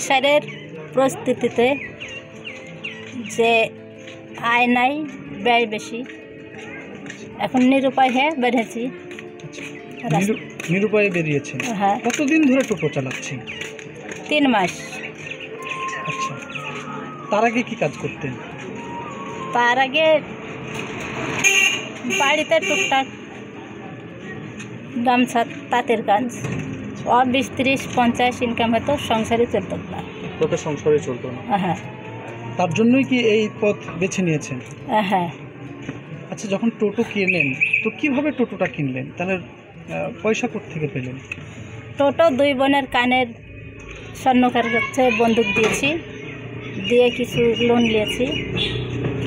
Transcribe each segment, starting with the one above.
সংসারের প্রস্তুতিতে যে আয় নাই, ব্যয় বেশি, এখন নিরুপায় হয়ে বেরিয়েছি। নিরুপায়ে বেরিয়েছেন? হ্যাঁ। কতদিন ধরে টোটো চালাচ্ছেন? 3 মাস। আচ্ছা, তার আগে কি কাজ করতেন? তার আগে বাড়িতে টুকটাক গামছা তাঁতের কাজ, 20-30-50 ইনকাম হতো, সংসারে চলতো না। তোকে সংসারে চলতো না? হ্যাঁ। তার জন্যই কি এই পথ বেছে নিয়েছেন? হ্যাঁ। আচ্ছা, যখন টোটো কিনলেন তো কিভাবে টোটোটা কিনলেন? তাহলে পয়সা কোত্থেকে পেলেন? টোটো 2 বোনের কানের স্বর্ণকার কাছে বন্দুক দিয়েছি, দিয়ে কিছু লোন নিয়েছি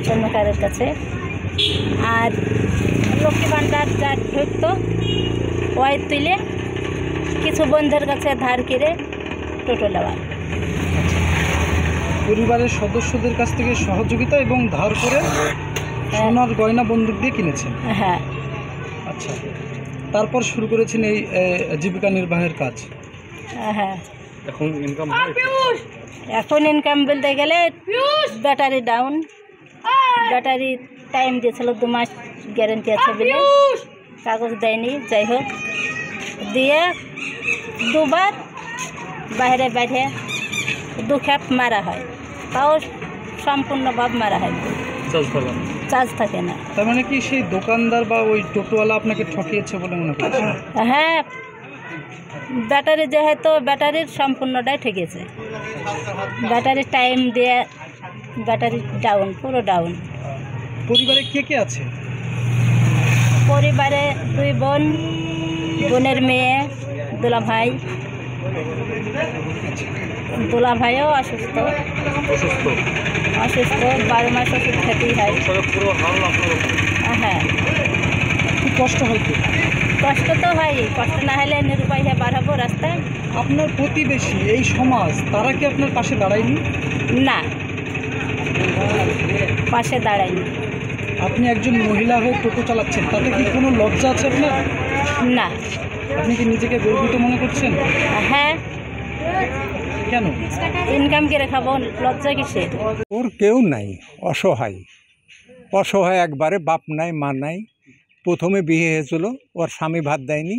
স্বর্ণকারের কাছে। আর লক্ষ্মী ভাণ্ডার যা ঢুকতো ওই তুলে কিছু বন্ধুদের কাছে ধার করে টোটো নেওয়া। পরিবারের সদস্যদের কাছ থেকে সহযোগিতা এবং ধার করে সোনার গয়না বন্দুক দিয়ে কিনেছেন? হ্যাঁ। আচ্ছা, তারপর শুরু করেছেন এই জীবিকা নির্বাহের কাজ? হ্যাঁ। এখন ইনকাম বলতে গেলে ব্যাটারি ডাউন, ব্যাটারি টাইম দিয়েছিল 2 মাস গ্যারেন্টি আছে বলে কাগজ দেয়নি। যাই হোক, দিয়ে 2 বার বাইরে 2 খেপ মারা হয়, তাও সম্পূর্ণভাবে মারা হয়, চার্জ থাকে না। তার মানে কি সেই দোকানদার বা ওই টোটোওয়ালা আপনাকে ঠকিয়েছে বলে মনে করছেন? হ্যাঁ, ব্যাটারি যেহেতু ব্যাটারির সম্পূর্ণটাই ঠেকেছে, ব্যাটারি টাইম দিয়ে ব্যাটারি ডাউন, পুরো ডাউন। পরিবারে কে কে আছে? পরিবারে 2 বোন, বোনের মেয়ে, দুলাভাই। দুলাভাইও অসুস্থ, 12 মাস ওষুধ খেতেই হয়। হ্যাঁ। খুব কষ্ট হয় তো? কষ্ট তো হয়, কষ্ট না হলে নিরুপায় হয়ে বার হবো রাস্তায়। আপনার প্রতিবেশী, এই সমাজ, তারা কি আপনার পাশে দাঁড়ায়নি? না, পাশে দাঁড়ায়নি। আপনি একজন মহিলা হয়ে টোটো চালাচ্ছেন, তাতে কি কোনো লজ্জা আছে আপনার? না। আপনি কি নিজেকে গর্বিত মনে করছেন? হ্যাঁ। কেন? ইনকাম করে খাবো, লজ্জা কিসের? ওর কেউ নাই, অসহায় অসহায় একবারে, বাপ নাই মা নাই। প্রথমে বিয়ে হয়েছিল, ওর স্বামী ভাত দেয়নি,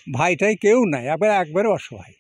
ভাইটাই কেউ নাই, একবারে অসহায়।